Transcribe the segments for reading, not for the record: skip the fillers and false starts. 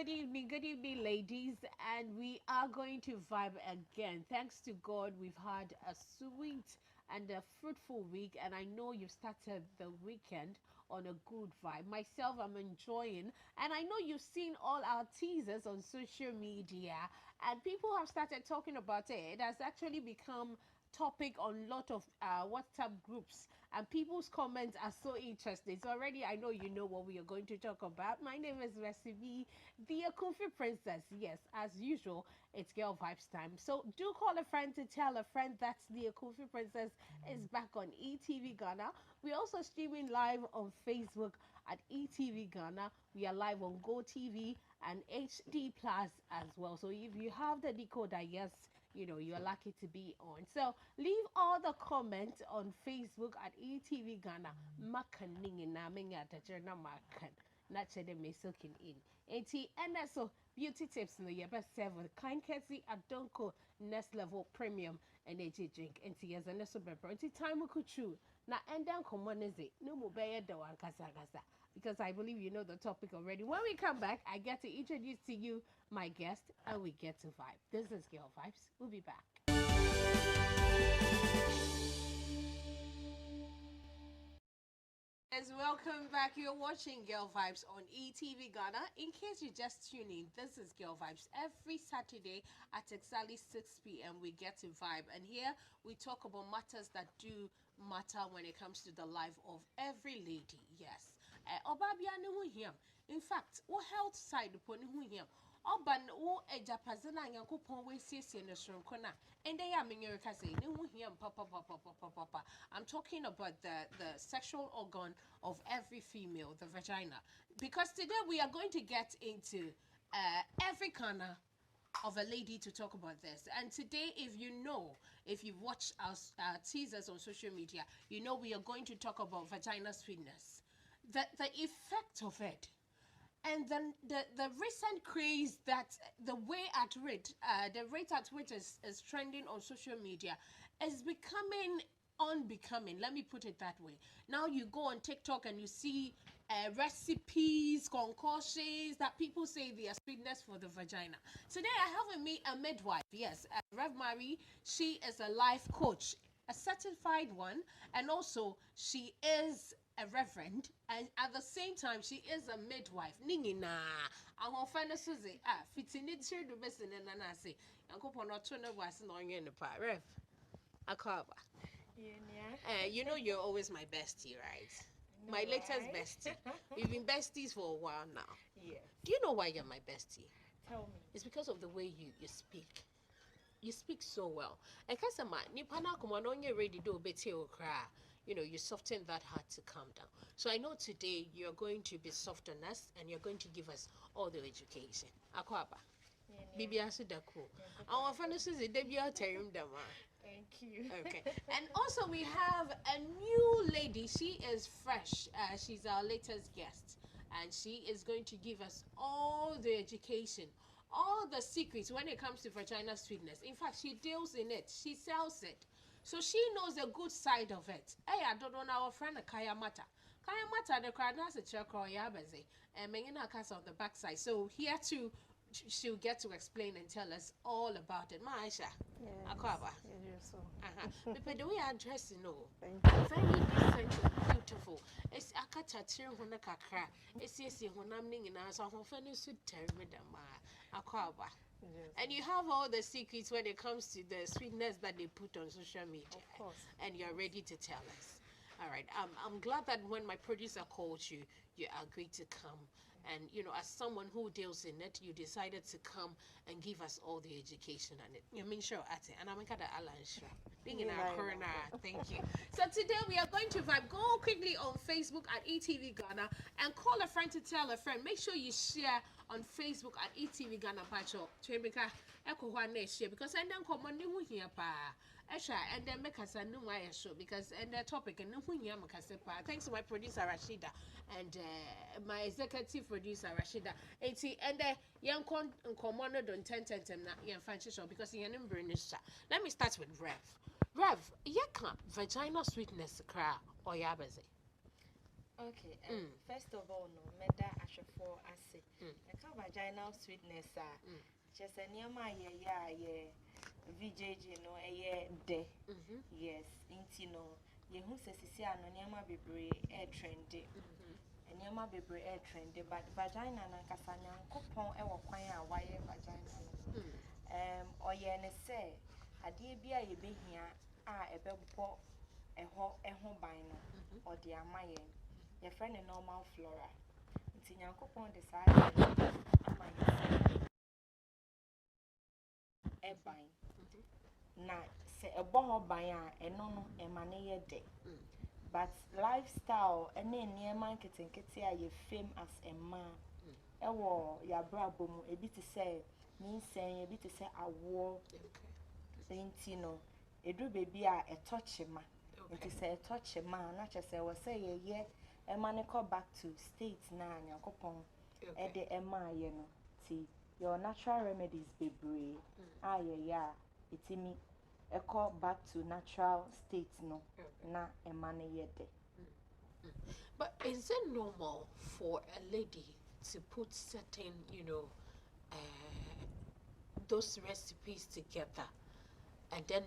good evening, ladies, and we are going to vibe again. Thanks to God, we've had a sweet and a fruitful week, and I know you've started the weekend on a good vibe. Myself, I'm enjoying, and I know you've seen all our teasers on social media, and people have started talking about it. It has actually become topic on a lot of WhatsApp groups, and people's comments are so interesting. So already I know you know what we are going to talk about. My name is Recipe, the Akufi Princess. Yes, as usual, it's girl vibes time. So do call a friend to tell a friend that the Akufi Princess is back on ETV Ghana. We're also streaming live on Facebook at ETV Ghana. We are live on GoTV and HD Plus as well. So if you have the decoder, yes, you know you're lucky to be on. So leave all the comments on Facebook at ETV Ghana. Makaning na menga tajana makan. Nache de me soaking in. And so beauty tips no your best seven. Kind Ketsy Adonko next level premium energy drink. Yes, and so better. Time we could chew. Na and then come on is it? No more bear the one kasa kasa. Because I believe you know the topic already. When we come back, I get to introduce to you my guest and we get to vibe. This is Girl Vibes. We'll be back. Yes, welcome back. You're watching Girl Vibes on ETV Ghana. In case you just tune in, this is Girl Vibes. Every Saturday at exactly 6 p.m. we get to vibe. And here we talk about matters that do matter when it comes to the life of every lady. Yes. Obabia ne ho hiam. In fact, what health side upon ne ho hiam. Oban wo ejapazena nyankopon we siesie ne soronko na ende ya menyorika say ne ho hiam papa. I'm talking about the sexual organ of every female, the vagina. Because today we are going to get into every corner of a lady to talk about this. And today, if you've watched our teasers on social media, you know we are going to talk about vagina sweetness, the effect of it, and then the recent craze that the rate at which is trending on social media is becoming unbecoming. Let me put it that way. Now you go on TikTok and you see recipes, concoctions that people say they are sweetness for the vagina. Today I have with me a midwife. Yes, Rev Marie. She is a life coach, a certified one, and also she is a reverend, and at the same time she is a midwife. Ningi na our friend Susie fitini tiri do besi na na say yankopo no to no was no onye ne pa Rev Akaba. You know you're always my bestie, right? No, my latest bestie. We've been besties for a while now. Yes. Do you know why you're my bestie? Tell me. It's because of the way you speak. You speak so well. And kasama ni pana kumano onye ready do beti okra. You know, you soften that heart to calm down. So I know today you're going to be soft on us and you're going to give us all the education. Akwaba. Bibi Asidaku. Our friends is a debut term dama. Thank you. Okay. And also we have a new lady. She is fresh. She's our latest guest. And she is going to give us all the education, all the secrets when it comes to vagina sweetness. In fact, she deals in it. She sells it. So she knows the good side of it. Hey, I don't know our friend Kaya Mata. Kaya Mata, the crowd has a check or yabaze. And Mengina cast on the backside. So here too, she'll get to explain and tell us all about it. Maisha. Akwaba. Yes, so. But the way I dress, you know, very decent and beautiful. It's akata tiri hona kakra. It's yes, honam ning in us. I'm offended to tell me that Akwaba. Yes. And you have all the secrets when it comes to the sweetness that they put on social media. Of course. And you're ready to tell us. All right. I'm glad that when my producer called you, you agreed to come. And, you know, as someone who deals in it, you decided to come and give us all the education on it. You mean sure at it. And I'm going to Alan Shra. In our corner. Thank you. So today we are going to vibe. Go quickly on Facebook at ETV Ghana and call a friend to tell a friend. Make sure you share on Facebook at ETV Ghana Pacho. Because I don't come on here pa. And then make us a new show because and the topic and thanks to my producer Rashida and my executive producer Rashida. And the young commander don't tend na young fancy show because he ain't bring this. Let me start with Rev, yaka vagina sweetness cry or yabazi. Okay, first of all, no, meda ashafo ase. I can vaginal sweetness, just a near my VJJ, no, de. Yes, intino. Ye who says, see, no, near my baby air trendy. And near my baby air trendy, but vagina and Cassania, coupon, ever quire, wire vagina. Or ye, say, a dear beer, ye be here, a bebo, a home bino, or dear my your friend a normal flora. It's in your coupon decide a bine. Na say a boho bine and no a money a day. But lifestyle and then near marketing kitty are you fame as a man. A war ya brabo a bit to say means saying a bit to say a war no a do baby a touch man. It is a touch a man, not just I was say a year. A man call back to states now, and coupon at the Emma, you know. See, your natural remedies be brave. Yeah, it's me. A call back to natural states, no, na a money yet. But is it normal for a lady to put certain, those recipes together and then,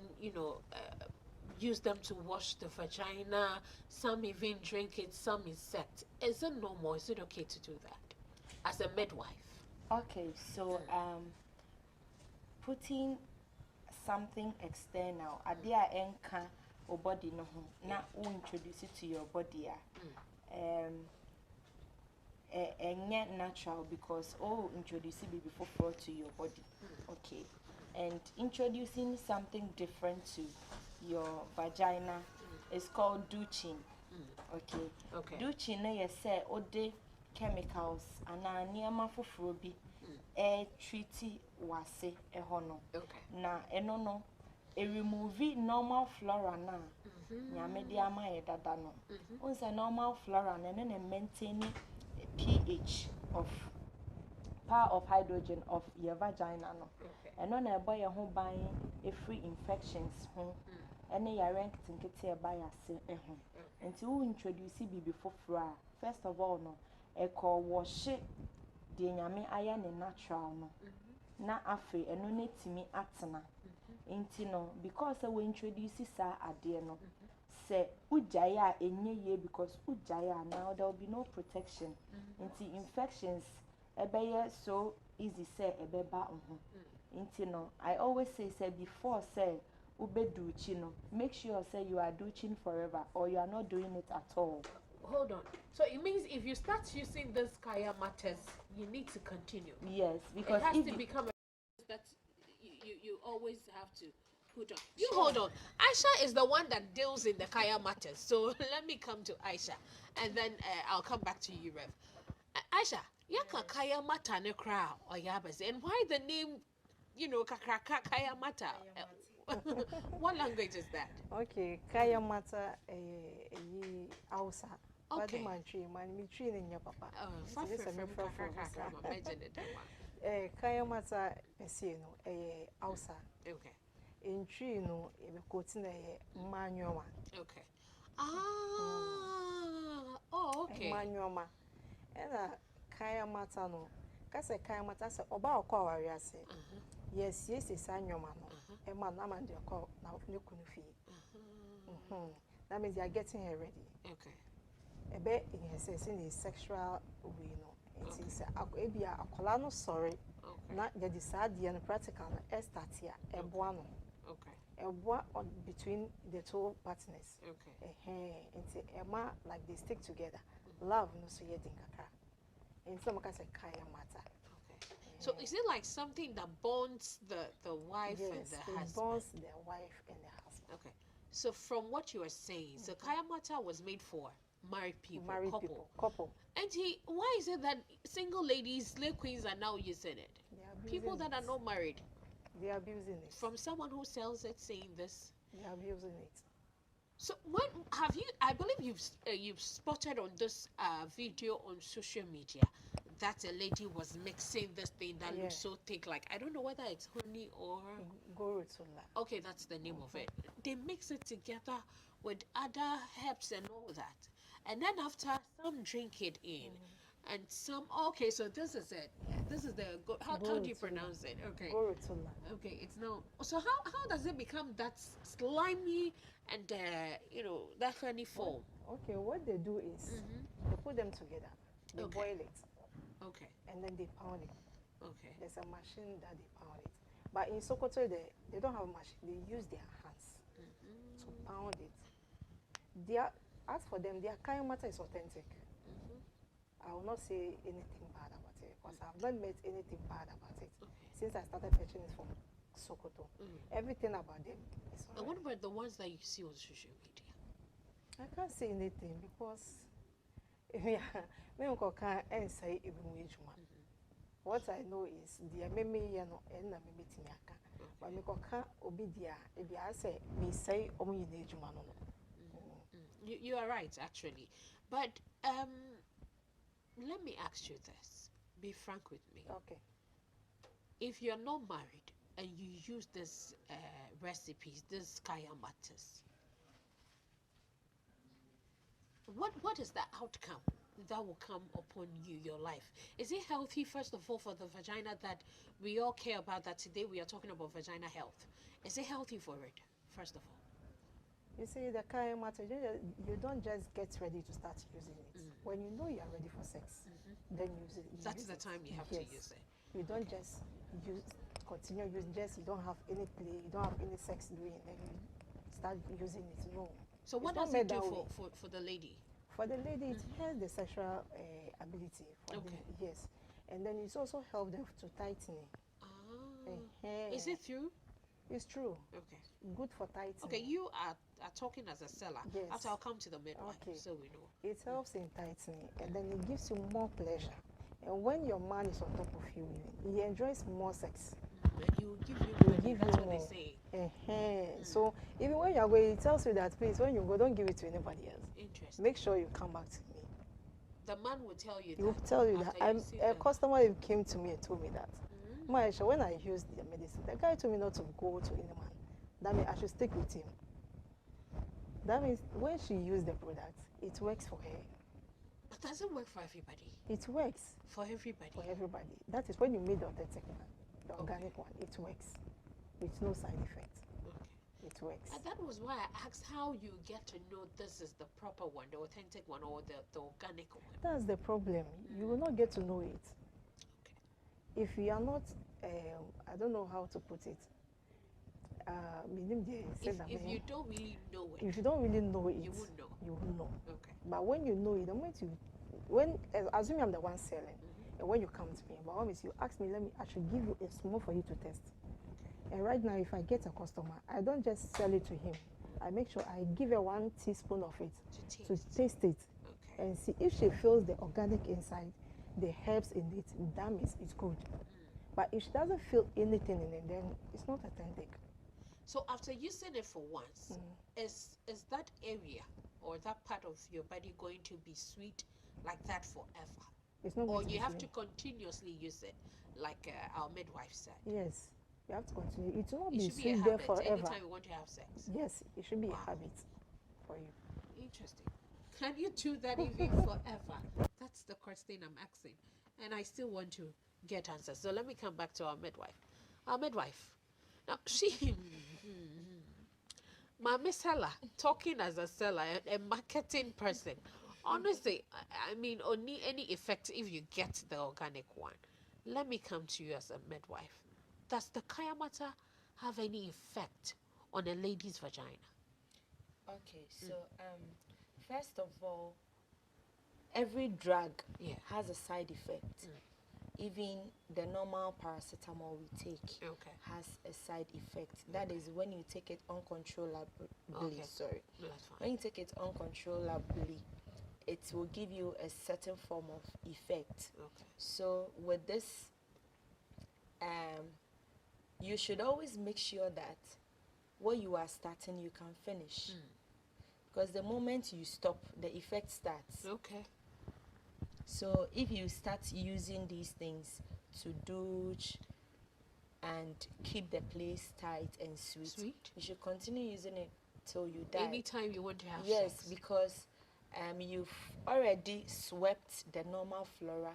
use them to wash the vagina? Some even drink it, some insect. Is it normal? Is it okay to do that as a midwife? Okay, so putting something external, adia enka or body no na we introduce it to your body natural because introduce it before to your body. Okay, and introducing something different to your vagina is called douching. Okay. Douching na you say ode chemicals ana niema foforo bi treaty wase ehono. Na eno no remove normal flora na nyame de ama ye dada no. Once normal flora na na maintain pH of power of hydrogen of your vagina no. Eno na ebo ye ho ban free infections ho. Ene ya rank tinkete e ba ya se ho. Nti wo introduce bibi foforo a first of all no e call wash de nyame aya ne natural no. Na afi eno netimi atena. Nti no because we introduce sa ade no say ujaya enye ye because ujaya now there will be no protection. Nti infections ebeye so easy say ebeba Nti no I always say before say ube douching no make sure say you are douching forever or you are not doing it at all. Hold on. So it means if you start using this Kaya matters, you need to continue. Yes, because it has to become a that you always have to put on. You hold on. Aisha is the one that deals in the Kaya matters. So let me come to Aisha and then I'll come back to you, Rev. Aisha, yaka Kaya mata ne kra or yabas, and why the name, Kaya mata? What language is that? Okay, Kaya mata Hausa. Okay. Papa. Kaya mata pesino Hausa. Okay. In tree no kotina manuama. Okay. Okay. Manuama. Ena Kaya mata no. Kase Kaya mata se oba okwa wariase. Yes, anyoma no. Ema na man de okwa na ne kunu fi. That means they are getting her ready. Okay. A bit in her sense in the sexual way, no. It is a akola no sorry. Not the decide the practical start here. A buano. Okay. A boa between the two partners. Okay. It's a ma like they stick together. Love no so yet in kaka. In some case a kaya mata. Okay. So is it like something that bonds the wife and the husband? It bonds the wife and the husband. Okay. So from what you are saying, so Kaya mata was made for married people, couple. And why is it that single ladies, slave queens are now using it? People that are not married. They are abusing it. From someone who sells it saying this. They are abusing it. So when have you, I believe you've spotted on this video on social media that a lady was mixing this thing that looks so thick, like I don't know whether it's honey or Gorotula. Okay, that's the name of it. They mix it together with other herbs and all that. and then after some drink it in, and some okay. So this is it. This is the how do you Gorotula. pronounce it? Okay, Gorotula. okay. It's now. So how does it become that slimy and that honey foam? Okay, what they do is they put them together, they Okay. boil it, Okay, and then they pound it. okay. There's a machine that they pound it. But in Sokoto, they don't have a machine. They use their hands to pound it. Their, as for them, their kayan matter is authentic. I will not say anything bad about it because I've not met anything bad about it since I started fetching it from Sokoto. Everything about them is And what alright. about the ones that you see on social media? I can't say anything because me can't say even which one. What I know is the meme you know and na meme timiaka. But me can't obi dia if I say me say omu yin ejuma no. You are right, actually. But let me ask you this. Be frank with me. Okay. If you're not married and you use this recipes, this kaya matters, what is the outcome that will come upon you, your life? Is it healthy, first of all, for the vagina that we all care about, that today we are talking about vagina health? Is it healthy for it, first of all? You see, the kayan matter, you don't just get ready to start using it. When you know you are ready for sex, then use it. That's use the it. time you have Yes. to use it. You don't just use, continue using, just you don't have any play, you don't have any sex doing, then you start using it. No. So what It's not does it made do that way. for the lady? For the lady, it has the sexual ability. For Okay. the, yes. And then it's also help them to tighten it. Is it true? It's true. Okay. Good for tightening. Okay, you are talking as a seller. Yes. After I'll come to the midwife, Okay. so we know. It helps in tightening, and then it gives you more pleasure. And when your man is on top of you, he enjoys more sex. And he will give you He will money. give That's you what they more. say. So even when you are going, it tells you that please, when you go, don't give it to anybody else. Interesting. Make sure you come back to me. The man will tell you He will that. tell you that. after you see A the- customer came to me and told me that. Maisha, when I used the medicine, the guy told me not to go to any man. That means I should stick with him. That means when she used the product, it works for her. But does it work for everybody? It works For everybody. for everybody. That is when you made the authentic one, the organic one. It works with no side effect. Okay. It works. And that was why I asked how you get to know this is the proper one, the authentic one, or the organic one. That's the problem. You will not get to know it. If you are not, I don't know how to put it. If you don't really know it, if you don't really know it, you won't know. You will know. Okay. But when you know it, the moment assuming I'm the one selling, and when you come to me, by all means, you ask me, I should give you a small for you to test. And right now, if I get a customer, I don't just sell it to him. I make sure I give her 1 teaspoon of it to taste it Okay. and see if she feels the organic inside, the herbs in it, that means it's good. But if she doesn't feel anything in it, then it's not authentic. So after using it for once, is that area or that part of your body going to be sweet like that forever? It's not Or going you be have to sweet. continuously use it, like our midwife said? Yes, you have to continue. It will not It be should be a sweet there habit forever. anytime you want to have sex. Yes, it should be Wow. a habit for you. Interesting. Can you do that even forever? That's the question I'm asking. And I still want to get answers. So let me come back to our midwife. Our midwife. Now, she, Mama seller, talking as a seller, a marketing person. Honestly, I mean, only any effect if you get the organic one. Let me come to you as a midwife. Does the kaya matter have any effect on a lady's vagina? Okay, so first of all, every drug Yeah. has a side effect. Even the normal paracetamol we take Okay. has a side effect. That is when you take it uncontrollably. Okay. Sorry. That's fine. When you take it uncontrollably, it will give you a certain form of effect. Okay. So with this, you should always make sure that what you are starting, you can finish. Because the moment you stop, the effect starts. Okay. So if you start using these things to douche and keep the place tight and sweet, Sweet. you should continue using it till you die. Anytime you want to have Yes, sex. because you've already swept the normal flora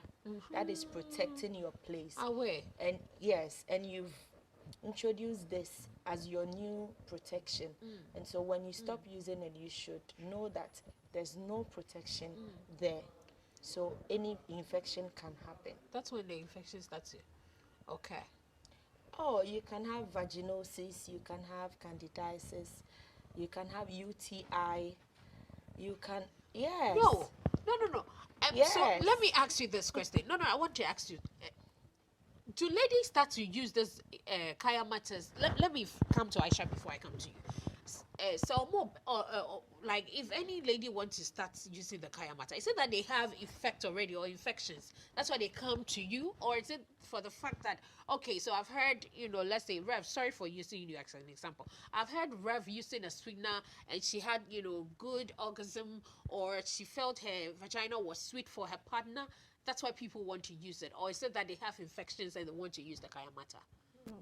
that is protecting your place. Away. And yes, and you've introduced this as your new protection. And so when you stop using it, you should know that there's no protection there. So any infection can happen. That's when the infection starts. Okay. Oh, you can have vaginosis, you can have candidiasis, you can have UTI, you can, yes. No. Yes. So let me ask you this question. No, I want to ask you. Do ladies start to use this Kaya matters? Let me come to Aisha before I come to you. So more, like if any lady wants to start using the Kaya matter, is it that they have effect already or infections? That's why they come to you, or is it for the fact that okay? So I've heard, let's say Rev. Sorry for using you as an example. I've heard Rev using a sweetener and she had good orgasm, or she felt her vagina was sweet for her partner. That's why people want to use it, or is it that they have infections and they want to use the Kaya matter? No.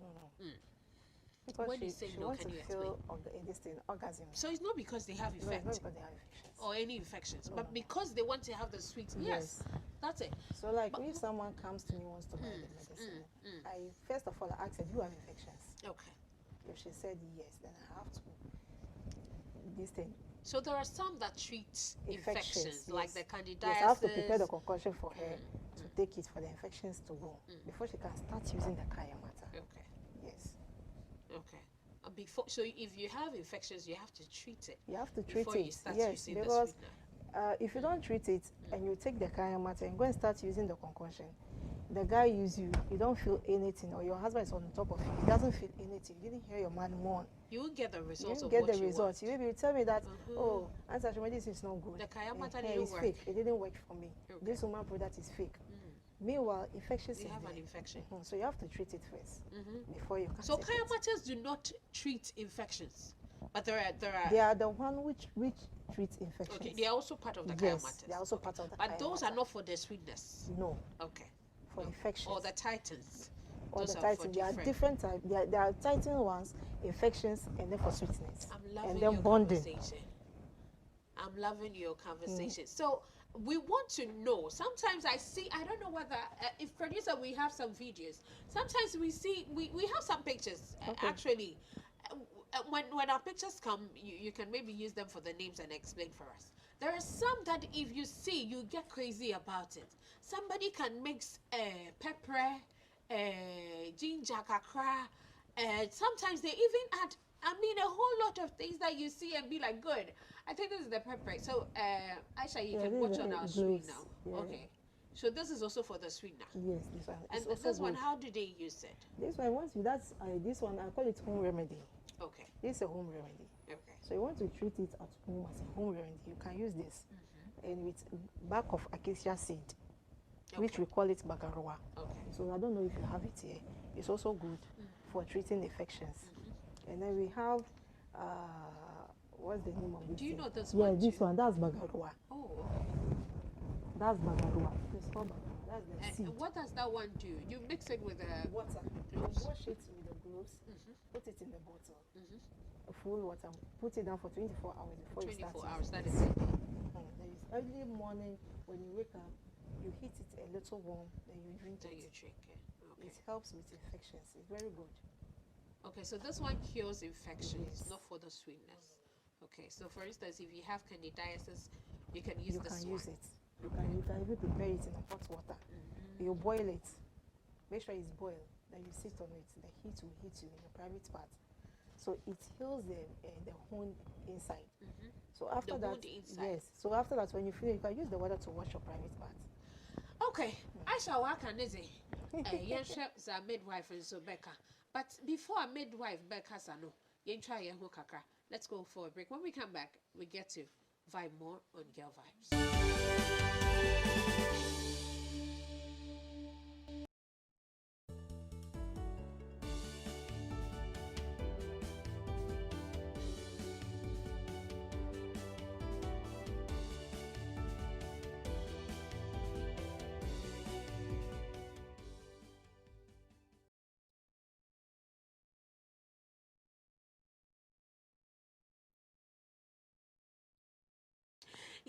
Because When you she, say she no, wants can to you feel of this thing, orgasm. So it's not because they have No, it's effect not because they have infections. or any infections, but because they want to have the sweet. Yes, that's it. So like if someone comes to me wants to buy the medicine, I first of all I ask her, do you have infections? Okay. If she said yes, then I have to this thing. So there are some that treat infections, like the candidiasis. Yes, I have to prepare the concoction for her to take it for the infections to go before she can start using the Kaya matter. Okay. Yes. Okay. Before, so if you have infections, you have to treat it. You have to treat before it. you start Yes, using because the sweetener. if you don't treat it and you take the Kaya matter and go and start using the concoction, the guy use you don't feel anything, or your husband is on top of you, he doesn't feel anything. You didn't hear your man mourn. You won't get the You results. didn't of get what the you results. want. You maybe tell me that, oh, anti-medicine is not good. The Kaya matter Hey, didn't it's work. fake. It didn't work for me. Okay. This woman product is fake. Meanwhile, infections You is have there. an infection. So you have to treat it first before you can. So take Kaya it. matters do not treat infections, but there They are the one which treat infections. Okay, they are also part of the Kaya Yes, matters. they are also part of the But Kaya those matter. are not for the sweetness. No, Okay. for infections. Or the titans. Or Those the are for titan. There are different types. There are titan ones, infections, and then for sweetness. I'm loving and then your bonding. conversation. I'm loving your conversation. So we want to know. Sometimes I don't know whether, if producer, we have some videos. Sometimes we have some pictures, actually. When our pictures come, you can maybe use them for the names and explain for us. There are some that if you see, you get crazy about it. Somebody can mix pepper, ginger, kakra, sometimes they even add, a whole lot of things that you see and be like, good. I think this is the pepper. So, Aisha, you can watch on our screen now. Yeah. Okay. So this is also for the sweetener. Yes, this one. And It's also this one, good. how do they use it? This one, this one, I call it home remedy. Okay. This is a home remedy. Okay. So you want to treat it at home as a home remedy, you can use this. And with bark of acacia seed, which we call it bagaroa. Okay. So I don't know if you have it here. It's also good for treating infections. And then we have, what's the name of this? Do you thing? know this Yeah, one this too? one, that's bagaroa. Oh, okay. That's bagaroa. It's called bagaroa. That's the seed. And what does that one do? You mix it with a Water. You gloves. wash it with the gloves, put it in the bottle. Full water, put it down for 24 hours before you start 24 hours. using That it. is it. Then early morning when you wake up, you heat it a little warm, then you drink Then it. you drink it. Okay. It helps with infections. It's very good. Okay, so this one cures infections, Yes. not for the sweetness. Okay, so for instance, if you have candidiasis, you can use You this can one. use it. You can even prepare it in hot water. You boil it. Make sure it's boiled. Then you sit on it. The heat will hit you in the private part. So it heals the wound inside. So after The that, wound inside. yes. So after that, when you finish, you can use the water to wash your private part. Okay, I shall work on it. Yes, is a midwife and so Becca. But before a midwife, Becca, no, you try your hookaka. Let's go for a break. When we come back, we get to vibe more on Girl Vibes.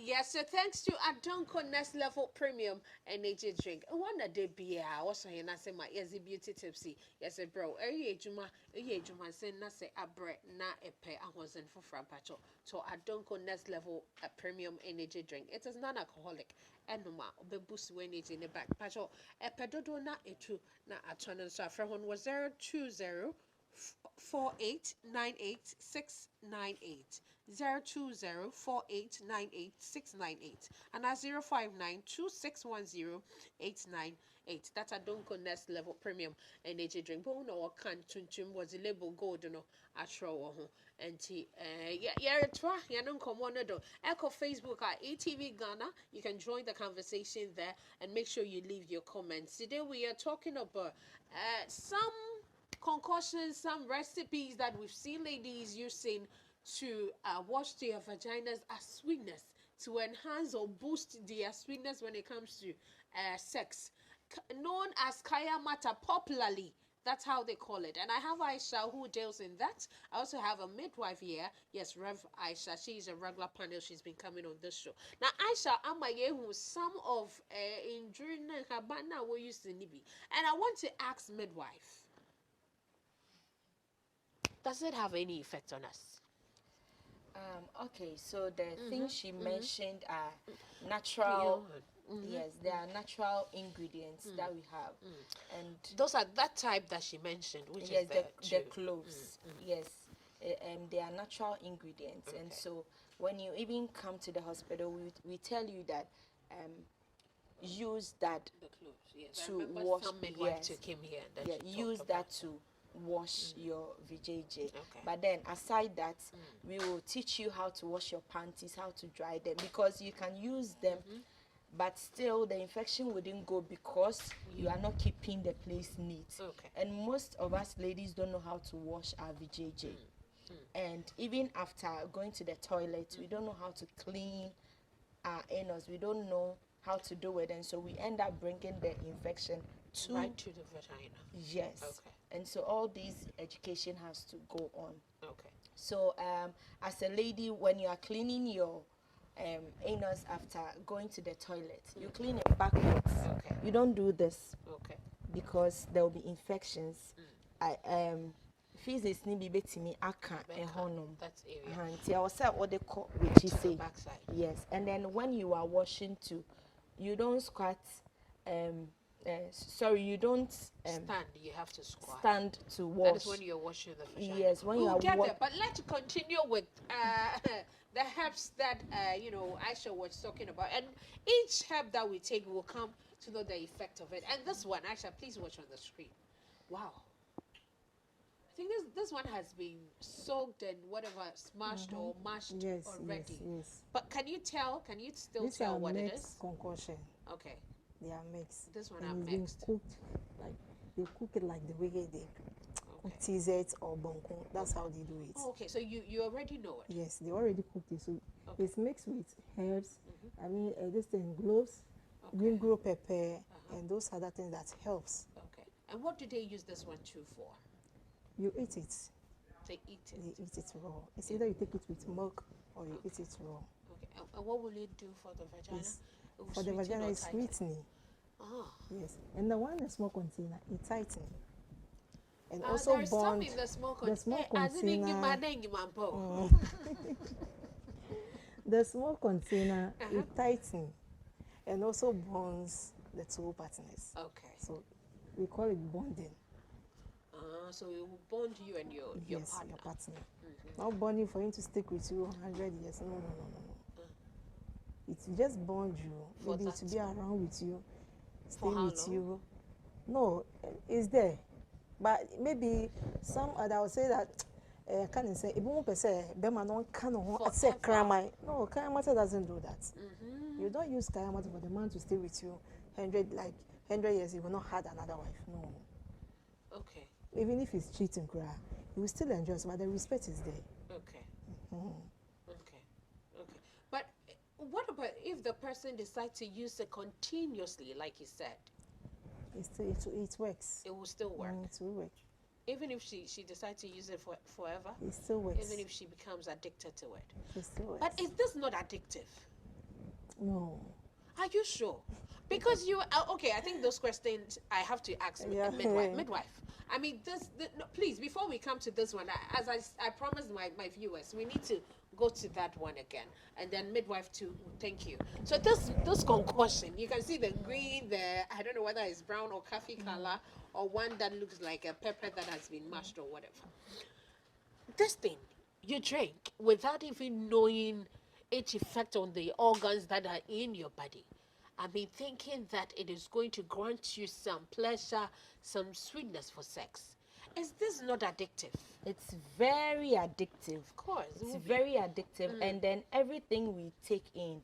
Yes, so thanks to Adonko Next Level Premium Energy Drink. One a day be also here, say my easy beauty tipsy. Yes, bro. Juma, say na say a bread na a pair. I wasn't for frappacho. So Adonko Next Level Premium Energy Drink. It is non-alcoholic. Enoma be boost when it's in the back. Pacho a pedodo na a true na a ton and so from 020 4898 0204898 and at 059261089. That's a Donko Nest Level Premium Energy Drink. But no, what can tuntum was the label gold no atro and try don't come on do echo Facebook at ETV Ghana. You can join the conversation there and make sure you leave your comments. Today we are talking about some concoctions, some recipes that we've seen ladies using to wash their vaginas as sweetness, to enhance or boost their sweetness when it comes to sex, known as Kaya Mata popularly. That's how they call it. And I have Aisha who deals in that. I also have a midwife here. Yes, Rev Aisha. She's a regular panel. She's been coming on this show. Now, Aisha, I'm who some of during Habana we used to Nibi. And I want to ask midwife, does it have any effect on us? Okay, so the things she mentioned are natural. Yes, they are natural ingredients that we have, and those are that type that she mentioned, which yes, is the cloves. Yes, they are natural ingredients, and so when you even come to the hospital, we tell you that use that the cloves. Yes, to I remember wash. some midwives who came here and then she Use talked that about to wash your VJJ. Okay. But then aside that, we will teach you how to wash your panties, how to dry them, because you can use them, but still the infection wouldn't go because you are not keeping the place neat. Okay. And most of us ladies don't know how to wash our VJJ. And even after going to the toilet, we don't know how to clean our anus. We don't know how to do it, and so we end up bringing the infection right to the vagina. Yes. Okay. And so all these education has to go on. Okay. So as a lady, when you are cleaning your anus after going to the toilet, you clean it backwards. Okay. You don't do this. Okay. Because there will be infections. Physics ni bi betimi aka ehonum. That's area. Nti I was say what they call which you say. Backside. Yes. And then when you are washing too, you don't squat sorry, you don't stand. You have to squat. Stand to wash. That is when you're washing the vagina. Yes, when you are get there. But let's continue with the herbs that Aisha was talking about, and each herb that we take will come to know the effect of it. And this one, Aisha, please watch on the screen. Wow. I think this one has been soaked and whatever, smashed or mashed already. Yes. But can you still These tell are what it mixed is? concoction. Okay. They are mixed. This one and are it's mixed. been cooked like they cook it like the way they cook TZ or bonko. That's how they do it. Oh, okay, so you already know it. Yes, they already cooked it. So it's mixed with herbs. I mean, this thing cloves, green grow pepper, and those other things that helps. Okay. And what do they use this one for? You eat it. They eat it. They eat it raw. It's either you take it with milk or you eat it raw. Okay. And what will it do for the vagina? For the vagina, it's sweetening. Oh. Yes. And the one in the small container, it tightening. And also there's some in the small container. The small container, it tightens and also bonds the two partners. Okay. So we call it bonding. So it will bond you and your partner. Your partner. Not bonding for him to stick with you 100 years. No. It will just bond you. Maybe to be around with you, stay with you. No, it's there. But maybe some other will say that can say no, Kayamata doesn't do that. You don't use Kayamata for the man to stay with you 100 years. He will not have another wife. No. Okay. Even if he's cheating, he will still enjoy it, but the respect is there. Okay. Okay. But what about if the person decides to use it continuously, like you said? It works. It will still work. It will work. Even if she decides to use it forever? It still works. Even if she becomes addicted to it? It still works. But is this not addictive? No. Are you sure? Because you okay, I think those questions I have to ask Yeah. midwife. I mean, no, please, before we come to this one, I promised my viewers, we need to go to that one again, and then midwife too. Thank you. So this concoction, you can see the green, I don't know whether it's brown or coffee color, or one that looks like a pepper that has been mashed or whatever. This thing you drink without even knowing its effect on the organs that are in your body. I mean, thinking that it is going to grant you some pleasure, some sweetness for sex. Is this not addictive? It's very addictive. Of course. It's very addictive. And then everything we take in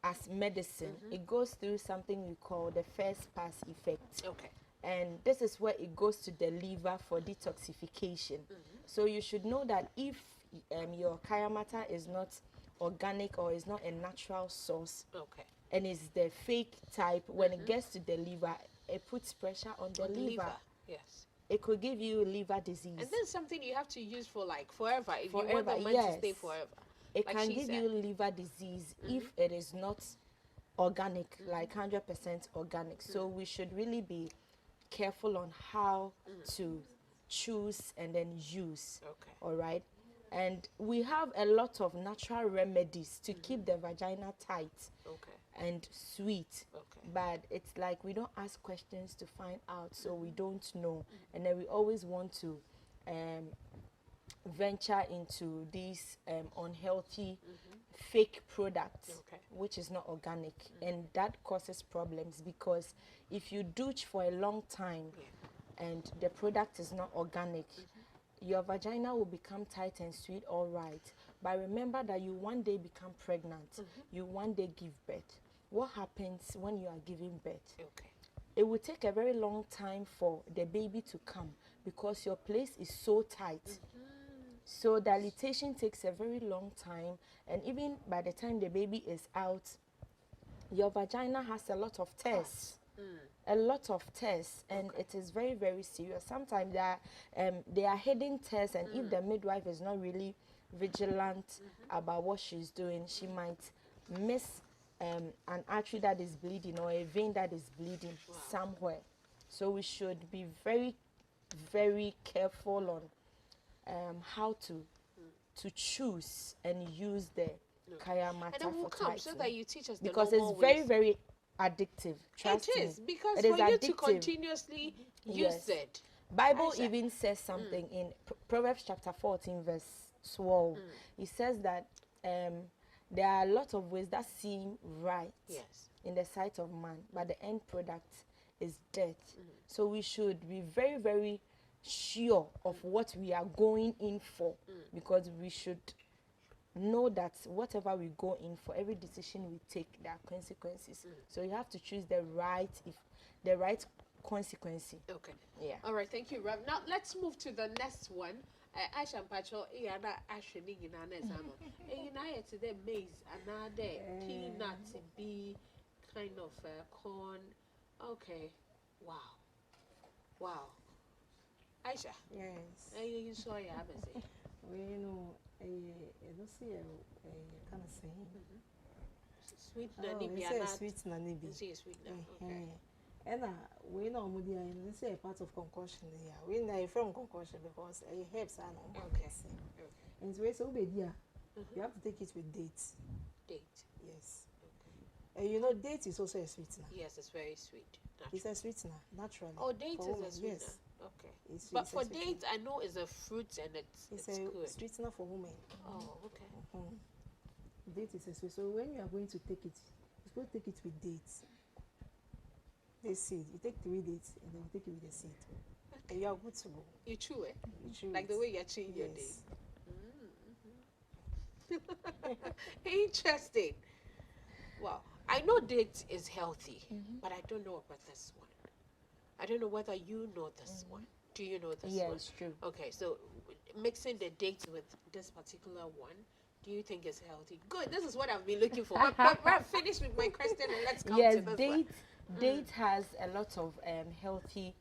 as medicine, it goes through something we call the first pass effect. Okay. And this is where it goes to the liver for detoxification. So you should know that if your kaya matter is not organic or is not a natural source, Okay. and it's the fake type, when it gets to the liver, it puts pressure on the liver. Yes. It could give you liver disease. And then something you have to use for like forever. If you want Forever, the man to stay yes. forever. It Like can she give said. you liver disease if it is not organic, like 100% organic. So we should really be careful on how to choose and then use. Okay. All right. And we have a lot of natural remedies to keep the vagina tight Okay. and sweet. Okay. But it's like we don't ask questions to find out, so we don't know. And then we always want to venture into these unhealthy fake products, Okay. which is not organic. And that causes problems because if you douche for a long time and the product is not organic, your vagina will become tight and sweet, all right. But remember that you one day become pregnant, you one day give birth. What happens when you are giving birth? Okay. It will take a very long time for the baby to come because your place is so tight. So dilatation takes a very long time, and even by the time the baby is out, your vagina has a lot of tears. A lot of tears, and it is very, very serious. Sometimes there are hidden tears, and if the midwife is not really vigilant about what she's doing, she might miss an artery that is bleeding or a vein that is bleeding somewhere. So we should be very, very careful on how to choose and use the kaya matter And then we'll for come so tightening. that you teach us the Because normal it's very, ways. very addictive. Trust It is me. because It is for you to addictive. continuously use Yes. it. Bible Aisha. even says something in Proverbs chapter 14 verse 12. It says that there are a lot of ways that seem right Yes. in the sight of man, but the end product is death. So we should be very, very sure of what we are going in for, because we should know that whatever we go in for, every decision we take, there are consequences. So you have to choose the right consequence. Okay. Yeah. All right. Thank you, Rev. Now let's move to the next one. Aisha Pacho, Iana Asheni Ginana Zano. Iana today maize, another peanut be kind of corn. Okay. Wow. Wow. Aisha, Yes. you saw your say. We know I don't see a kind of saying. Sweet Oh, nani we be say another. sweet nani be. You see a sweet nani. Okay. And we know mudi I say a part of concoction here. We know from concoction because I herbs are no. Okay. Okay. And so so be there. You have to take it with dates. Date. Yes. And you know date is also a sweetener. Yes, it's very sweet. It's a sweetener naturally. Oh, date for is women, a sweetener. Yes. Okay. It's But it's a for sweetener. dates, I know it's a fruit and it's It's a good. sweetener for women. Oh, okay. Date is a sweet. So when you are going to take it, you're supposed to take it with dates. The seed. You take 3 dates and then you take it with the seed. And you are good to go. You chew it? You chew Like it. the way you're chewing your Yes. date. Interesting. Wow. I know date is healthy, but I don't know about this one. I don't know whether you know this one. Do you know this Yeah, one? it's true. Okay, so mixing the dates with this particular one, do you think is healthy? Good. This is what I've been looking for. But we're finished with my question and let's come Yes, to this one. date has a lot of healthy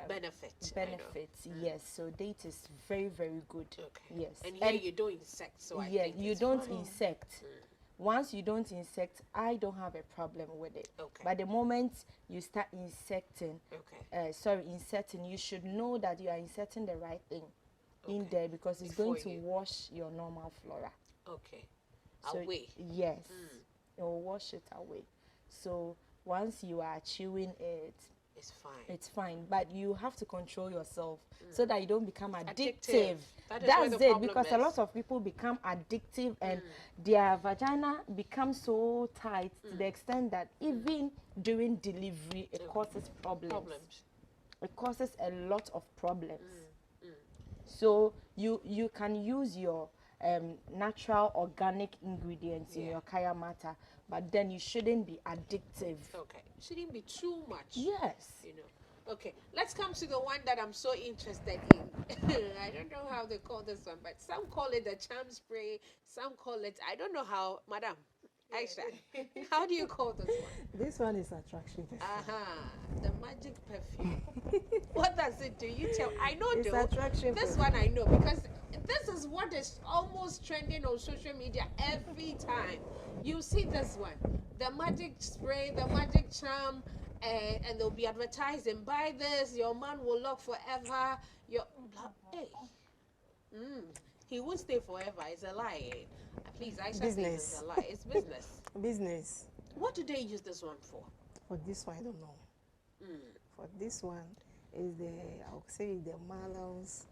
Benefits. I know. benefits. Yes, so date is very, very good. Okay. Yes, And here you don't insect, so I yeah, think you it's don't fine. insect. once you don't insect, I don't have a problem with it. Okay. But the moment you start insecting, Okay. inserting, you should know that you are inserting the right thing in Okay. there, because it's Before going to you- wash your normal flora. Okay. So, Away. yes, it will wash it away. So once you are chewing it, It's fine. it's fine, but you have to control yourself so that you don't become addictive. Addictive. That is That's where the it, problem because a is. lot of people become addictive and their vagina becomes so tight to the extent that even during delivery it causes problems. It causes a lot of problems. So you can use your natural organic ingredients in Yeah. your kaya mata, but then you shouldn't be addictive. Okay. Shouldn't be too much. Yes. You know. Okay. Let's come to the one that I'm so interested in. I don't know how they call this one, but some call it the charm spray. Some call it, I don't know how, Madam Aisha. How do you call this one? This one is attraction. The magic perfume. What does it do? You tell. I know It's though. attraction This perfume. one I know because this is what is almost trending on social media every time. You see this one, the magic spray, the magic charm, and they'll be advertising. Buy this, your man will love forever. Your hey, he won't stay forever. It's a lie. Please, I said it's Business. a lie. It's business. Business. What do they use this one for? For this one, I don't know. For this one, is the, I would say, the Malams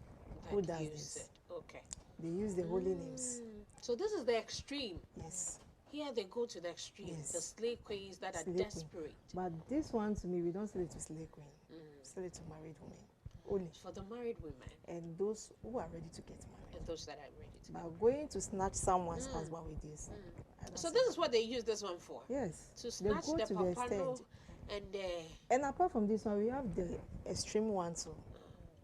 who That does use this. it. Okay. They use the holy names. So this is the extreme. Yes. Here they go to the extreme. Yes. The slave queens that are Slay queen. desperate But this one, to me, we don't sell it to slave queen. We sell it to married women only. for the married women And those who are ready to get married. and those that are ready to. But going to snatch someone's husband with this. I don't So see this that. is what they use this one for. Yes. To They snatch go the to the papano extent. and the And apart from this one, we have the extreme one too.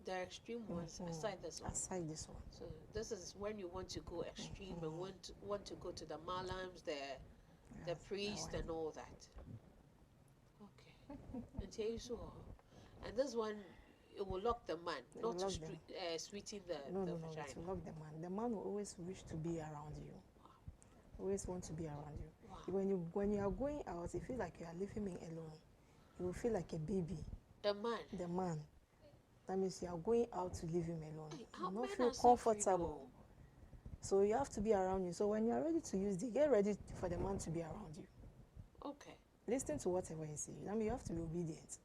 extreme ones aside this one. Aside this one. So this is when you want to go extreme and want to go to the malams, the Yes, priest that and all that. Okay. And tell you so. And this one, it will lock the man, It not will to lock them. sweeten the No, vagina. to love the man. The man will always wish to be around you. Always want to be around you. Wow. When you are going out, you feel like you are leaving me alone. You will feel like a baby. The man. The man. That means you are going out to leave him alone. Hey, You how will not men feel are so free comfortable. So you have to be around you. So when you are ready to use it, get ready for the man to be around you. though. Okay. Listen to whatever he says. I mean, you have to be obedient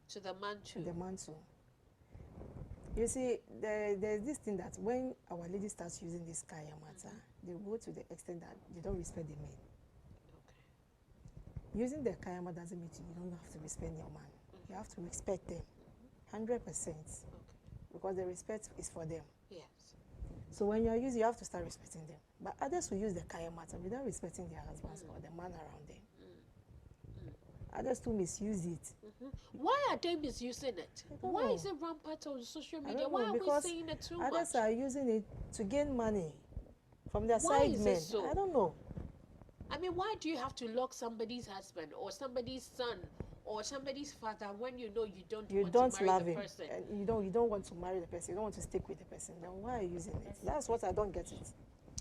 To the man to too. the man too. You see, there's this thing that when our lady starts using this kaya mata, they go to the extent that they don't respect the men. Okay. Using the kaya mata doesn't mean you don't have to respect your man. You have to respect them, 100%, Okay. because the respect is for them. Yes. So when you are using, you have to start respecting them. But others will use the kaya mata without respecting their husbands or the man around them. Others too misuse it. Why are they misusing it? don't Why know. is it rampant on social I media? don't Why know, are we because saying it too others much? are using it to gain money from their Why side is it men. so? I don't know. I mean, why do you have to lock somebody's husband or somebody's son or somebody's father when you know you don't You want don't to marry love the him, person? and you don't want to marry the person. You don't want to stick with the person. Then why are you using it? That's what I don't get it.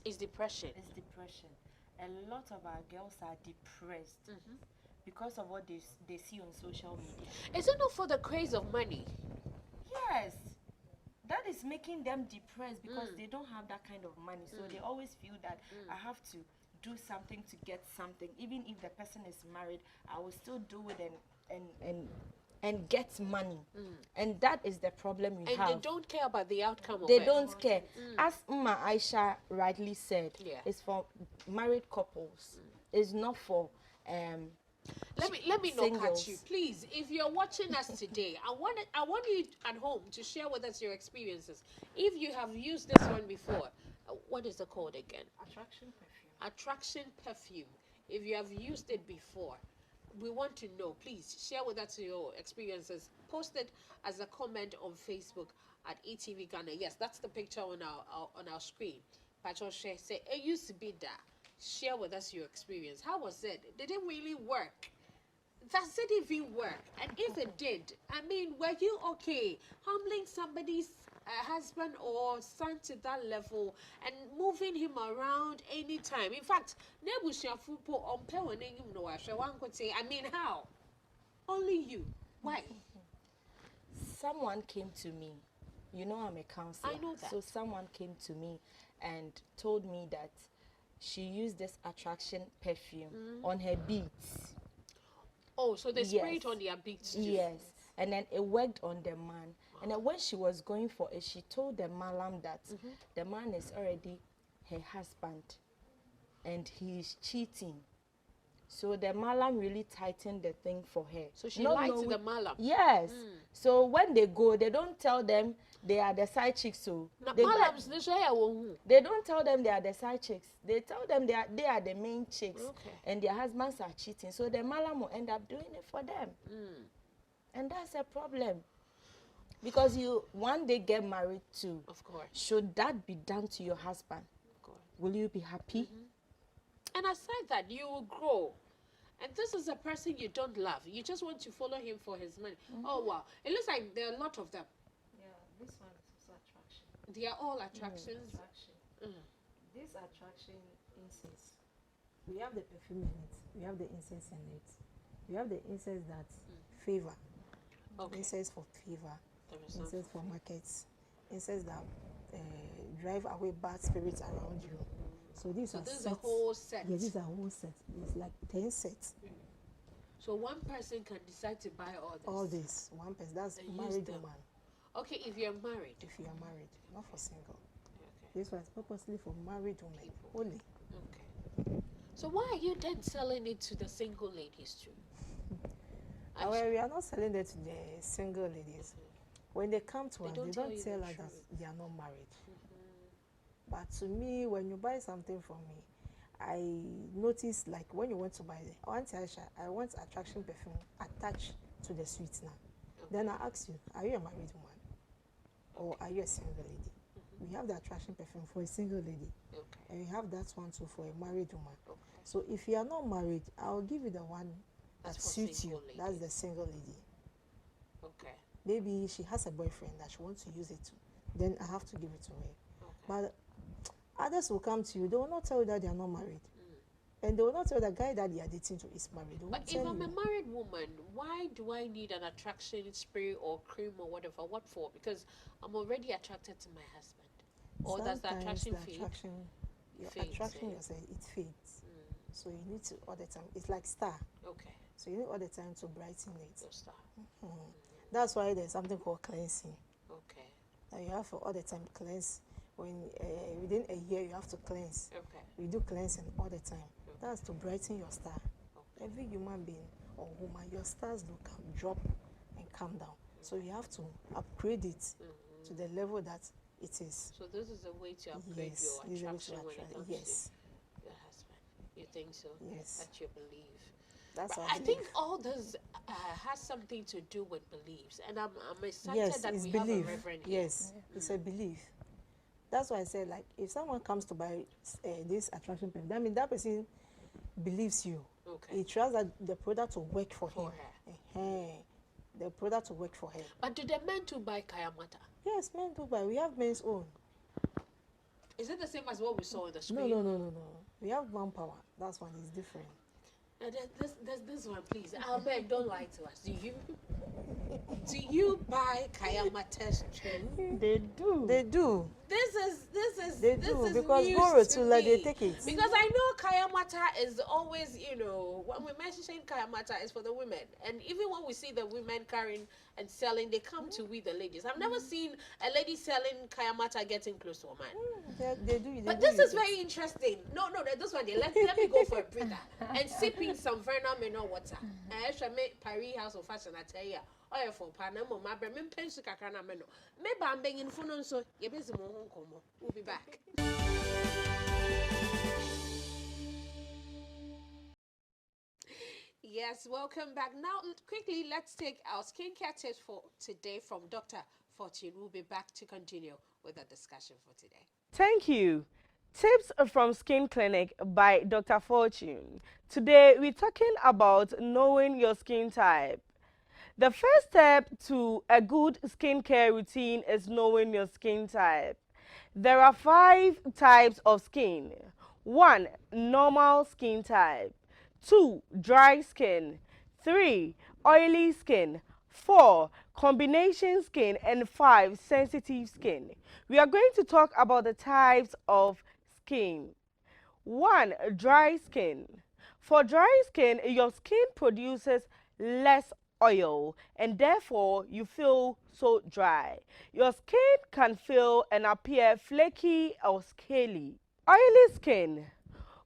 It's depression. It's depression. A lot of our girls are depressed because of what they see on social media. Is it not for the craze of money? Yes, that is making them depressed because they don't have that kind of money. So they always feel that I have to do something to get something. Even if the person is married, I will still do it and get money. And that is the problem we And have. they don't care about the outcome of They it. don't care. As Aisha rightly said, Yeah. it's for married couples. It's not for Let me not cut singles. you, please. If you're watching us today, I want you at home to share with us your experiences. If you have used this one before, what is it called again? attraction perfume. Attraction perfume. If you have used it before, we want to know. Please share with us your experiences. Post it as a comment on Facebook at ETV Ghana. Yes, that's the picture on our screen. Patricia share say it used to be that. Share with us your experience. How was it? Did it really work? Does it even work? And if it did, I mean, were you okay handling somebody's husband or son to that level and moving him around anytime. In fact, I mean, how? Only you. Why? Someone came to me. You know I'm a counselor. I know that. So someone came to me and told me that she used this attraction perfume on her beads. Oh, so they spray Yes. it on their beats too. Yes. And then it worked on the man. And then when she was going for it, she told the malam that the man is already her husband and he is cheating. So the malam really tightened the thing for her. So she lied to the malam. Yes. So when they go, they don't tell them they are the side chicks. So Now, they, malams, they say, they don't tell them they are the side chicks. They tell them they are the main chicks. Okay. And their husbands are cheating. So the malam will end up doing it for them. And that's a problem. Because you one day get married too. of course. Should that be done to your husband? Of course. Will you be happy? And aside that, you will grow. And this is a person you don't love. You just want to follow him for his money. Oh, wow. It looks like there are a lot of them. Yeah, this one is also attraction. They are all attractions. Attraction. This attraction incense. We have the perfume in it. We have the incense in it. We have the incense that favor. Okay. Incense for favor. There is Incense for markets. Incense that drive away bad spirits around you. So these are this is sets. a whole set. Yeah, these are whole set. It's like 10 sets. So one person can decide to buy all this. All this. One person. That's And use married them. woman. Okay, if you're married. If you are married, not for single. Okay. This one is purposely for married women only. Okay. So why are you then selling it to the single ladies too? Well, we are not selling it to the single ladies. When they come to us, don't they tell don't you tell the us that truth. they are not married. But to me, when you buy something from me, I notice like when you want to buy it, I want attraction perfume attached to the sweetener. Then I ask you, are you a married woman? Or are you a single lady? We have the attraction perfume for a single lady. Okay. And we have that one too for a married woman. Okay. So if you are not married, I'll give you the one that That's for suits you. single That's the ladies. single lady. Okay. Maybe she has a boyfriend that she wants to use it to. Then I have to give it to her. Okay. But others will come to you. They will not tell you that they are not married. And they will not tell the guy that they are dating to is married. They won't But if tell I'm a you. married woman, why do I need an attraction spray or cream or whatever? What for? Because I'm already attracted to my husband. Or does the Sometimes attraction the fade? attraction, your Fades, attraction eh? yourself, it fades. So you need to all the time. It's like star. Okay. So you need all the time to brighten it. Your star. That's why there's something called cleansing. Okay. That you have to all the time cleanse. When within a year you have to cleanse. Okay. We do cleansing all the time. That's to brighten your star. Okay. Every human being or woman, your stars will come, drop and come down. So you have to upgrade it to the level that it is. So this is a way to upgrade Yes, this is a your way attraction to when it attract. comes Yes, to your husband. You think so? Yes. That you believe. that's But our I think belief. all this has something to do with beliefs, and I'm excited Yes, that it's we belief. have a reverend here. Yes, it's a belief. That's why I said, like, if someone comes to buy this attraction perfume, that means that person believes you. Okay. He trusts that the product will work for For him. her. The product will work for her. But do the men too buy Kayamata? Yes, men do buy. We have men's own. Is it the same as what we saw on the No, screen? no. We have manpower. That's one is different. This one, please. Our men, don't lie to us. Do you? Do you buy Kayamatas too? They do. They do. This is They this do is because news Goro to too, like they me. take it. Because I know Kayamata is always, when we mention Kayamata is for the women, and even when we see the women carrying and selling, they come to we the ladies. I've never seen a lady selling Kayamata getting close to a man. They do. But do this use is it. very interesting. No, this one. Let me go for a breather and sipping some Verna mineral water. I should make Paris House of Fashion. I tell you, oh, for Panama, my brother, pension kakana meno. Maybe I'm being phone so you busy more Hong Kong. We'll be back. Yes, welcome back. Now, quickly, let's take our skincare tips for today from Dr. Fortune. We'll be back to continue with the discussion for today. Thank you. Tips from Skin Clinic by Dr. Fortune. Today we're talking about knowing your skin type. The first step to a good skincare routine is knowing your skin type. There are 5 types of skin. 1. Normal skin type. 2. Dry skin. 3. Oily skin. 4. Combination skin. And 5. Sensitive skin. We are going to talk about the types of skin. 1. Dry skin. For dry skin, your skin produces less oil and therefore you feel so dry. Your skin can feel and appear flaky or scaly. Oily skin.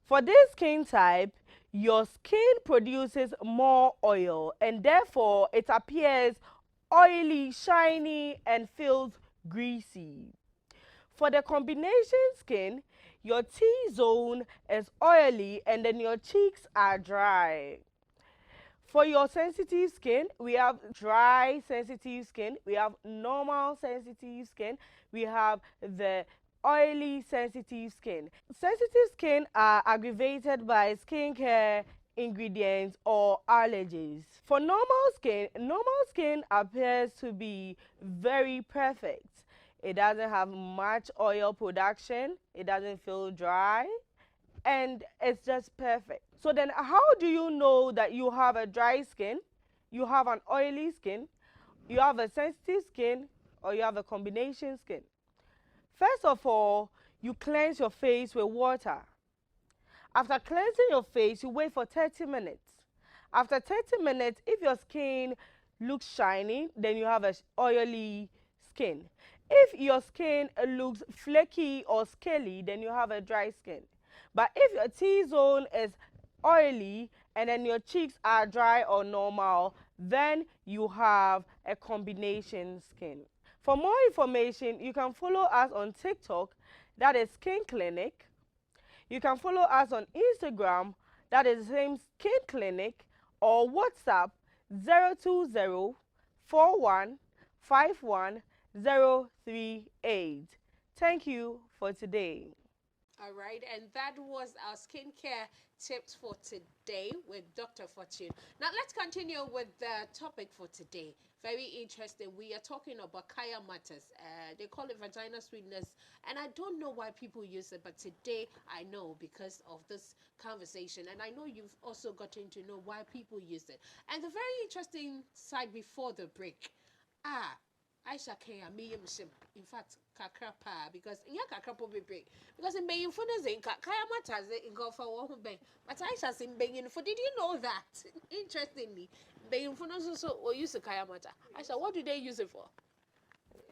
For this skin type, your skin produces more oil and therefore it appears oily, shiny, and feels greasy. For the combination skin, your T-zone is oily and then your cheeks are dry. For your sensitive skin, we have dry sensitive skin, we have normal sensitive skin, we have the oily sensitive skin. Sensitive skin are aggravated by skincare ingredients or allergies. For normal skin appears to be very perfect. It doesn't have much oil production, it doesn't feel dry, and it's just perfect. So then how do you know that you have a dry skin, you have an oily skin, you have a sensitive skin, or you have a combination skin? First of all, you cleanse your face with water. After cleansing your face, you wait for 30 minutes. After 30 minutes, if your skin looks shiny, then you have an oily skin. If your skin looks flaky or scaly, then you have a dry skin. But if your T-zone is oily and then your cheeks are dry or normal, then you have a combination skin. For more information, you can follow us on TikTok, that is Skin Clinic. You can follow us on Instagram, that is the same Skin Clinic, or WhatsApp 020-4151-038. Thank you for today. All right, and that was our skincare tips for today with Dr. Fortune. Now let's continue with the topic for today. Very interesting. We are talking about Kaya matters. They call it vagina sweetness, and I don't know why people use it, but today I know because of this conversation, and I know you've also gotten to know why people use it. And the very interesting side before the break. Aisha Kenya me in fact kakra pa because kakra po be break because in being for the kaya matters in go for one ben but Aisha in being for did you know that interestingly being for also or use a kaya matter Aisha what do they use it for?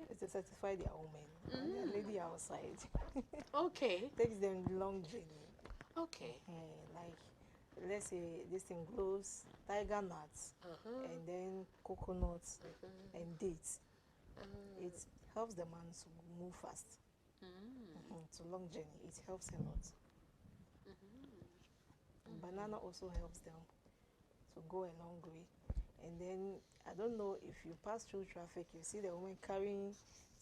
It's to satisfy their women and their lady outside. Okay. Takes them long journey. Okay. Like let's say this thing glows tiger nuts and then coconuts and dates. It helps the man to move fast. It's a long journey. It helps a lot. Banana also helps them to go a long way. And then I don't know if you pass through traffic, you see the woman carrying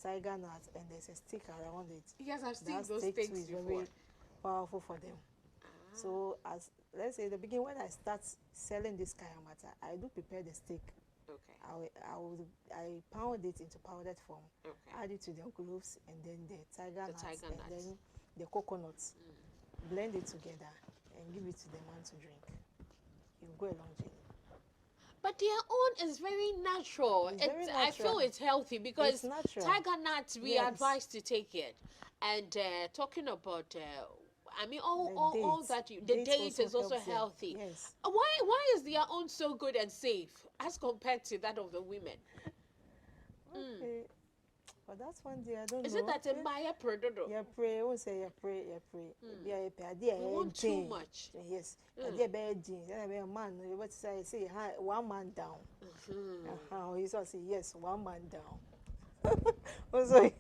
tiger nuts and there's a stick around it. Yes, I've seen that those stick things is before. very powerful for them. So as let's say the beginning when I start selling this kaya matter, I do prepare the stick. Okay. I pound it into powdered form, Okay. add it to the cloves and then the tiger nuts tiger and nuts. then the coconuts, blend it together and give it to the man to drink. You go a long journey. But their own is very natural. It's very I feel natural. it's healthy because It's natural. tiger nuts we Yes. advise to take it. And talking about I mean all that the date is also helps them. healthy. Yes. Why is their own so good and safe as compared to that of the women? Okay. But that's one day I don't Is know. it that in Maya Prododo? You pray, I won't say you pray. We want too much. Yes. Idea bad jeans. Then I be a man. You what say one man down. He saw say yes, one man down. Also,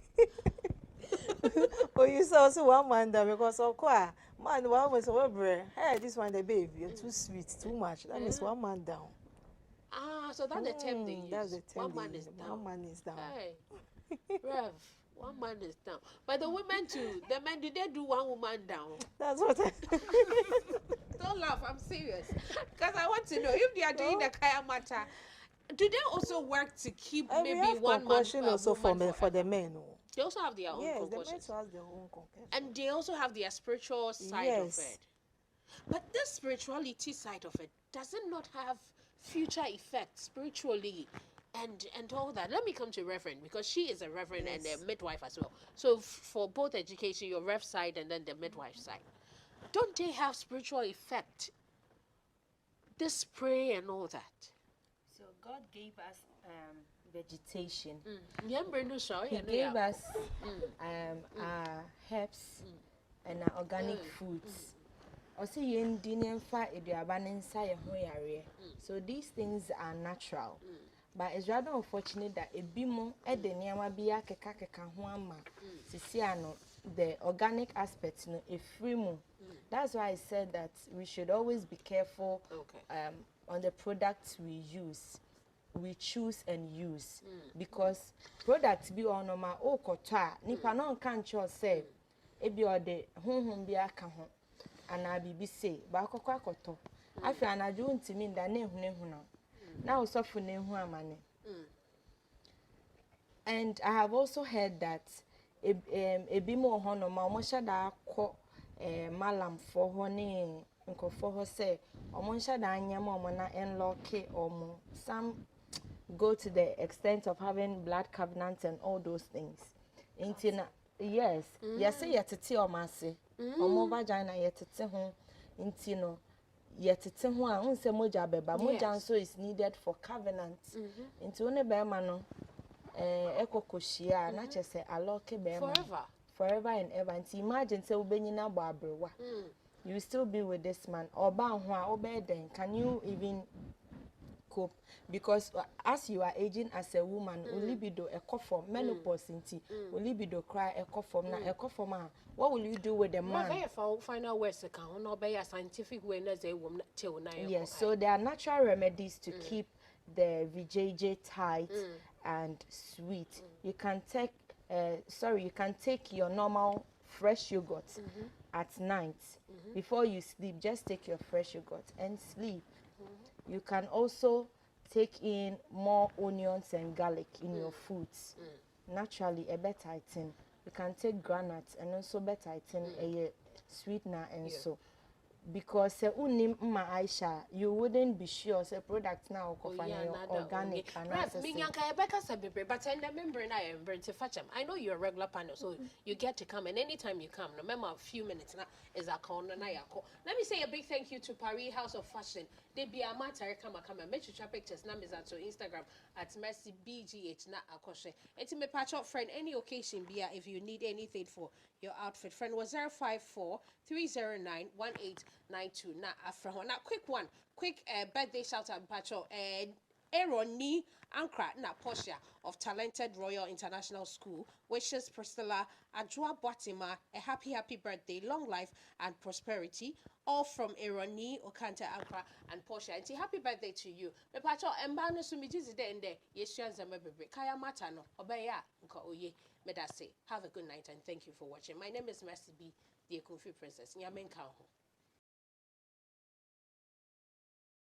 oh, you saw also one man down because of course, man, one was over. Hey, this one the baby, you're too sweet, too much. That means one man down. So that's the term they use. That's the term. One man is down. One man is down. Hey, Rev, one man is down. But the women too. The men, did they do one woman down? That's what I Don't laugh. I'm serious. Because I want to know if they are doing the kaya matter. Do they also work to keep And we maybe have one man concoction also for woman for the men. Oh. They also have their own Yes, the men concussions. too has their own concoction. And they also have their spiritual side Yes. of it. But this spirituality side of it, does it not have future effects spiritually and all that? Let me come to Reverend, because she is a Reverend and a midwife as well. So for both education, your Rev side and then the midwife side, don't they have spiritual effect? This prayer and all that. So God gave us vegetation. He He gave us herbs and organic foods. Also, so these things are natural. But it's rather unfortunate that a bimo edeniama biya keka huama sisiano the organic aspect no a free mo. That's why I said that we should always be careful on the products we use. We choose and use because products be on my okota nipa no kan cho say ebi ode honhom bi aka ho ana bibi say ba akokwa akoto afi anaju ntimi nda na ehunehuna na osofu na ehu amane. And I have also heard that ebi mo ho no ma omo shada akọ malam for ho ne nkofo ho say omo shada anyama omo na enlock omo some go to the extent of having blood covenants and all those things. Intina, yes, yes, yetete omase, omo vagina yetete ho, intino, yetete ho a unse moja beba, moja also is needed for covenants. Into one bema no, ekokoshia, na chese aloke bema. Forever and ever. And imagine say ubenyi na babrewa. You will still be with this man. Oba ho obe den. Can you even cope? Because as you are aging as a woman, libido from menopause inti, libido cry from na from what will you do with the man? Final words not be a scientific way as a woman till now. Yes, so there are natural remedies to keep the VJJ tight and sweet. You can take you can take your normal fresh yogurt at night before you sleep. Just take your fresh yogurt and sleep. You can also take in more onions and garlic in your foods. Naturally, a better thing. You can take granules and also better thing a sweetener and so. Because Aisha, you wouldn't be sure say product now organic and but I remember I know you're a regular panel, so you get to come, and anytime you come, remember a few minutes now is a corner. Let me say a big thank you to Paris House of Fashion. They be a matter come and make sure pictures numbers at Instagram at Mercy BGH na akoshe. It's me patch up friend any occasion be if you need anything for your outfit. Friend was 054-309-1892. Na afra ho. Now quick birthday shout out patch up Aaron Ni Ankra na Portia of Talented Royal International School wishes Priscilla Ajua Boatima a happy birthday, long life and prosperity. All from Aaron Ni Okanta Ankra and Portia. And happy birthday to you. Me pacho embano so mi jizi de ende yesua zama bebe kaya mata no obeya nka oye me da say have a good night and thank you for watching. My name is Mercy B, the Kunfi Princess. Nyame nka ho.